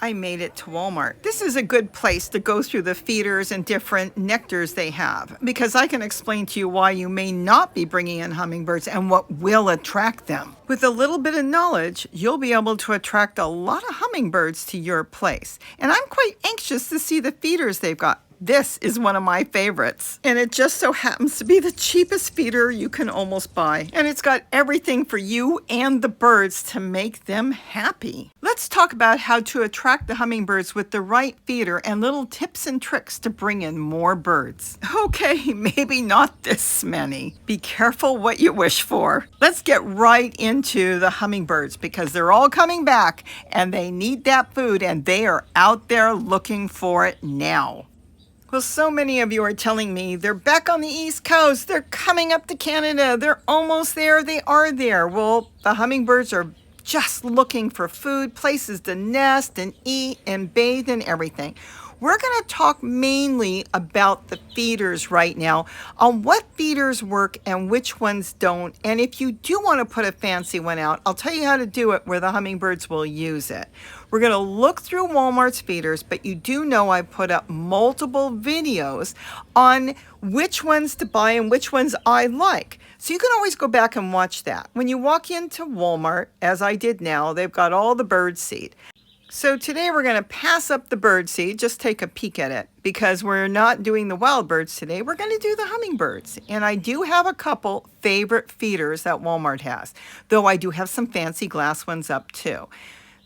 I made it to Walmart. This is a good place to go through the feeders and different nectars they have, because I can explain to you why you may not be bringing in hummingbirds and what will attract them. With a little bit of knowledge, you'll be able to attract a lot of hummingbirds to your place. And I'm quite anxious to see the feeders they've got. This is one of my favorites, and it just so happens to be the cheapest feeder you can almost buy. And it's got everything for you and the birds to make them happy. Let's talk about how to attract the hummingbirds with the right feeder and little tips and tricks to bring in more birds. Okay, maybe not this many. Be careful what you wish for. Let's get right into the hummingbirds because they're all coming back and they need that food and they are out there looking for it now. Well, so many of you are telling me they're back on the East Coast. They're coming up to Canada. They're almost there. They are there. Well, the hummingbirds are just looking for food, places to nest and eat and bathe and everything. We're going to talk mainly about the feeders right now, on what feeders work and which ones don't. And if you do want to put a fancy one out, I'll tell you how to do it where the hummingbirds will use it. We're going to look through Walmart's feeders, but you do know I put up multiple videos on which ones to buy and which ones I like. So you can always go back and watch that. When you walk into Walmart, as I did now, they've got all the bird seed. So today we're going to pass up the bird seed, just take a peek at it, because we're not doing the wild birds today. We're going to do the hummingbirds. And I do have a couple favorite feeders that Walmart has, though I do have some fancy glass ones up too.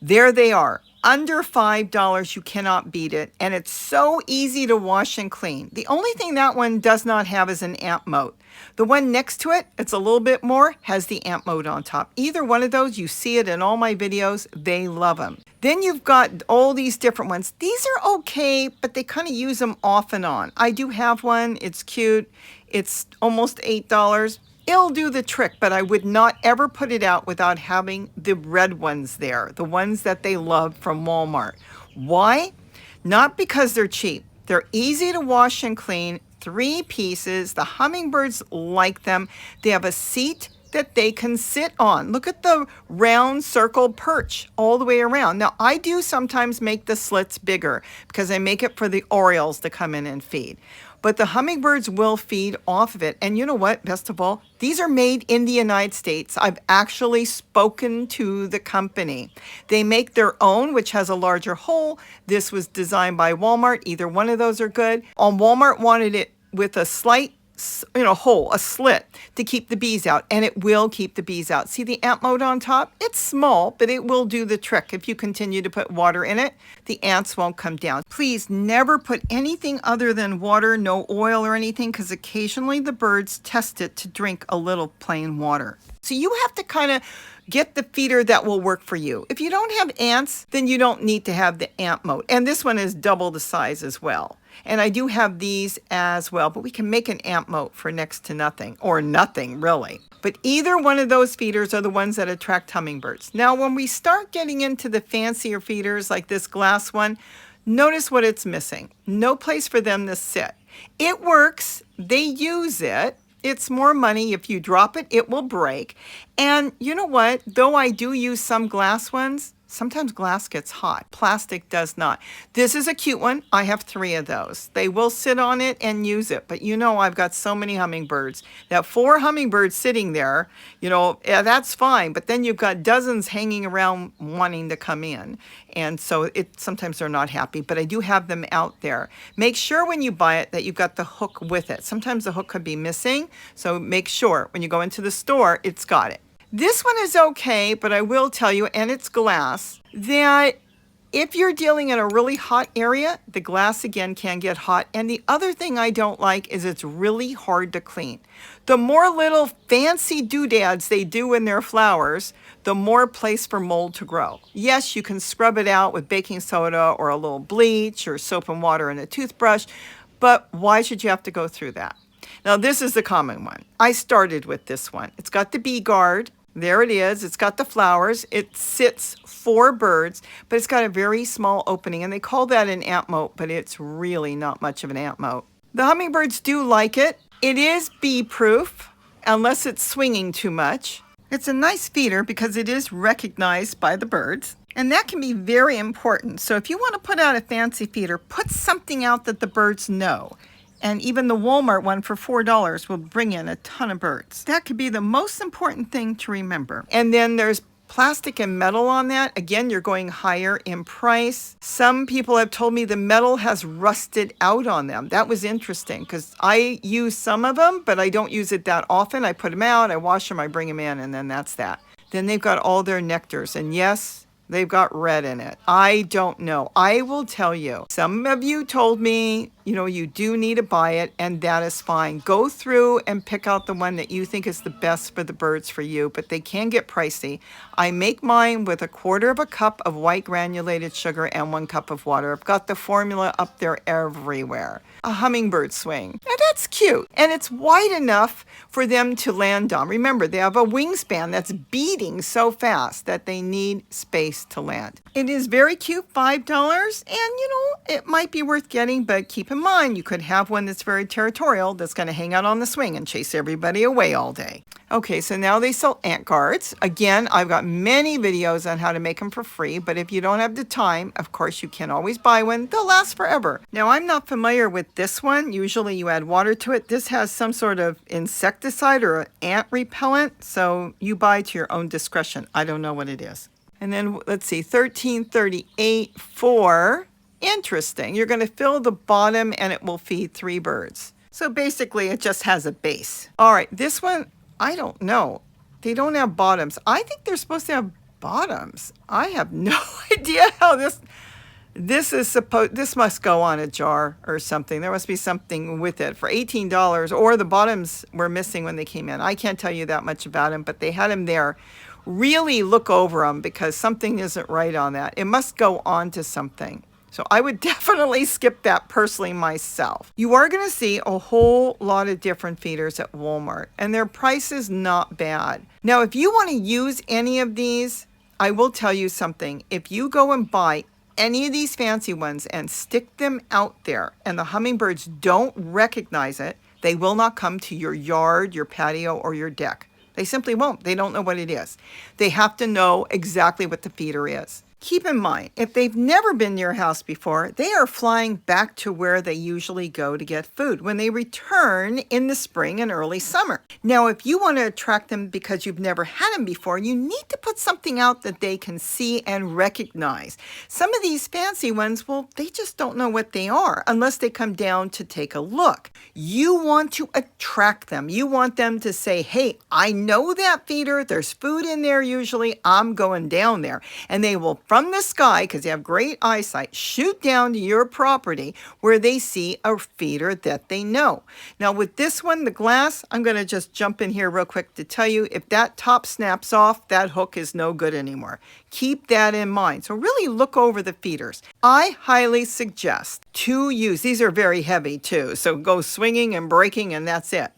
There they are. Under $5, you cannot beat it, and it's so easy to wash and clean. The only thing that one does not have is an amp mode. The one next to it, it's a little bit more, has the amp mode on top. Either one of those, you see it in all my videos, they love them. Then you've got all these different ones. These are okay, but they kind of use them off and on. I do have one, it's cute, it's almost $8. It'll do the trick, but I would not ever put it out without having the red ones there, the ones that they love from Walmart. Why? Not because they're cheap. They're easy to wash and clean, 3 pieces. The hummingbirds like them. They have a seat that they can sit on. Look at the round circle perch all the way around. Now, I do sometimes make the slits bigger because I make it for the orioles to come in and feed. But the hummingbirds will feed off of it. And you know what? Best of all, these are made in the United States. I've actually spoken to the company. They make their own, which has a larger hole. This was designed by Walmart. Either one of those are good. Walmart wanted it with a slight hole, a slit to keep the bees out, and it will keep the bees out. See the amp mode on top? It's small, but it will do the trick. If you continue to put water in it, the ants won't come down. Please never put anything other than water, no oil or anything, because occasionally the birds test it to drink a little plain water. So you have to kind of get the feeder that will work for you. If you don't have ants, then you don't need to have the amp mode. And this one is double the size as well. And I do have these as well, but we can make an amp mode for next to nothing, or nothing really. But either one of those feeders are the ones that attract hummingbirds. Now, when we start getting into the fancier feeders like this glass one, notice what it's missing. No place for them to sit. It works, they use it. It's more money. If you drop it, it will break. And you know what? Though I do use some glass ones, sometimes glass gets hot. Plastic does not. This is a cute one. I have 3 of those. They will sit on it and use it. But you know, I've got so many hummingbirds. That 4 hummingbirds sitting there, that's fine. But then you've got dozens hanging around wanting to come in. And so sometimes they're not happy, but I do have them out there. Make sure when you buy it that you've got the hook with it. Sometimes the hook could be missing. So make sure when you go into the store, it's got it. This one is okay, but I will tell you, and it's glass, that if you're dealing in a really hot area, the glass again can get hot. And the other thing I don't like is it's really hard to clean. The more little fancy doodads they do in their flowers, the more place for mold to grow. Yes, you can scrub it out with baking soda or a little bleach or soap and water and a toothbrush, but why should you have to go through that? Now, this is the common one. I started with this one. It's got the bee guard. There it is. It's got the flowers. It sits 4 birds, but it's got a very small opening, and they call that an amp moat, but it's really not much of an amp moat. The hummingbirds do like it. It is bee-proof, unless it's swinging too much. It's a nice feeder because it is recognized by the birds. And that can be very important. So if you want to put out a fancy feeder, put something out that the birds know. And even the Walmart one for $4 will bring in a ton of birds. That could be the most important thing to remember. And then there's plastic and metal on that. Again, you're going higher in price. Some people have told me the metal has rusted out on them. That was interesting because I use some of them, but I don't use it that often. I put them out, I wash them, I bring them in, and then that's that. Then they've got all their nectars. And yes, they've got red in it. I don't know. I will tell you. Some of you told me, you do need to buy it, and that is fine. Go through and pick out the one that you think is the best for the birds for you, but they can get pricey. I make mine with 1/4 cup of white granulated sugar and 1 cup of water. I've got the formula up there everywhere. A hummingbird swing. Now that's cute, and it's wide enough for them to land on. Remember, they have a wingspan that's beating so fast that they need space to land. It is very cute, $5, and it might be worth getting, but keep in mind, you could have one that's very territorial that's going to hang out on the swing and chase everybody away all day. Okay, so now they sell ant guards. Again, I've got many videos on how to make them for free, but if you don't have the time, of course, you can always buy one. They'll last forever. Now, I'm not familiar with this one. Usually you add water to it. This has some sort of insecticide or ant repellent, so you buy to your own discretion. I don't know what it is. And then, let's see, $13.38 for... Interesting. You're going to fill the bottom and it will feed 3 birds. So basically it just has a base. All right, this one, I don't know. They don't have bottoms. I think they're supposed to have bottoms. I have no idea how this must go on a jar or something. There must be something with it for $18, or the bottoms were missing when they came in. I can't tell you that much about them, but they had them there. Really look over them because something isn't right on that. It must go on to something. So I would definitely skip that personally myself. You are going to see a whole lot of different feeders at Walmart, and their price is not bad. Now, if you want to use any of these, I will tell you something. If you go and buy any of these fancy ones and stick them out there, and the hummingbirds don't recognize it, they will not come to your yard, your patio, or your deck. They simply won't. They don't know what it is. They have to know exactly what the feeder is. Keep in mind, if they've never been near your house before, they are flying back to where they usually go to get food when they return in the spring and early summer. Now, if you want to attract them because you've never had them before, you need to put something out that they can see and recognize. Some of these fancy ones, well, they just don't know what they are unless they come down to take a look. You want to attract them. You want them to say, hey, I know that feeder. There's food in there usually. I'm going down there. And they will, from the sky, because they have great eyesight, shoot down to your property where they see a feeder that they know. Now with this one, the glass, I'm going to just jump in here real quick to tell you, if that top snaps off, that hook is no good anymore. Keep that in mind. So really look over the feeders. I highly suggest to use, these are very heavy too, so go swinging and breaking and that's it.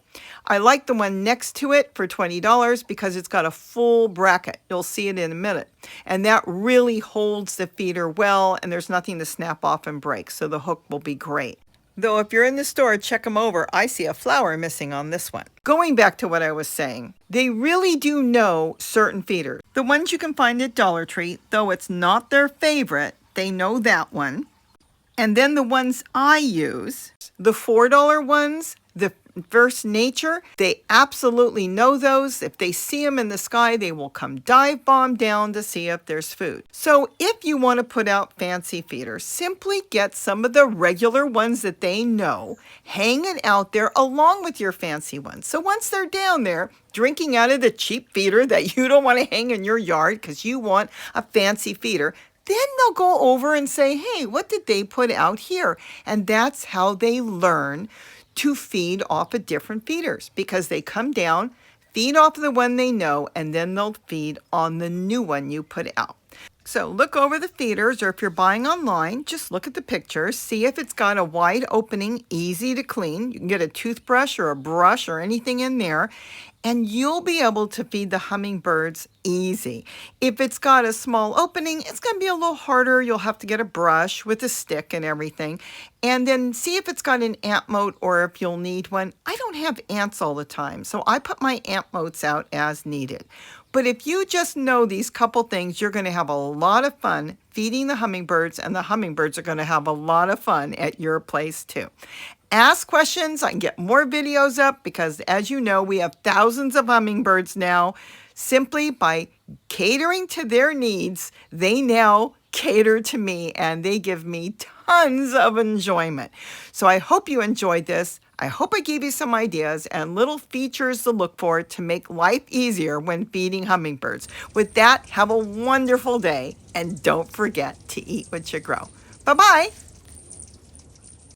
I like the one next to it for $20 because it's got a full bracket. You'll see it in a minute. And that really holds the feeder well, and there's nothing to snap off and break, so the hook will be great. Though if you're in the store, check them over. I see a flower missing on this one. Going back to what I was saying, they really do know certain feeders. The ones you can find at Dollar Tree, though it's not their favorite, they know that one. And then the ones I use, the $4 ones, the First Nature, they absolutely know those. If they see them in the sky, they will come dive bomb down to see if there's food. So if you want to put out fancy feeders, simply get some of the regular ones that they know, hang it out there along with your fancy ones. So once they're down there, drinking out of the cheap feeder that you don't want to hang in your yard because you want a fancy feeder, then they'll go over and say, hey, what did they put out here? And that's how they learn to feed off of different feeders, because they come down, feed off of the one they know, and then they'll feed on the new one you put out. So look over the feeders, or if you're buying online, just look at the pictures, see if it's got a wide opening, easy to clean. You can get a toothbrush or a brush or anything in there, and you'll be able to feed the hummingbirds easy. If it's got a small opening, it's going to be a little harder. You'll have to get a brush with a stick and everything. And then see if it's got an ant moat or if you'll need one. I don't have ants all the time, so I put my ant moats out as needed. But if you just know these couple things, you're going to have a lot of fun feeding the hummingbirds, and the hummingbirds are going to have a lot of fun at your place too. Ask questions. I can get more videos up because, as you know, we have thousands of hummingbirds now. Simply by catering to their needs, they now cater to me, and they give me tons of enjoyment. So I hope you enjoyed this. I hope I gave you some ideas and little features to look for to make life easier when feeding hummingbirds. With that, have a wonderful day, and don't forget to eat what you grow. Bye-bye.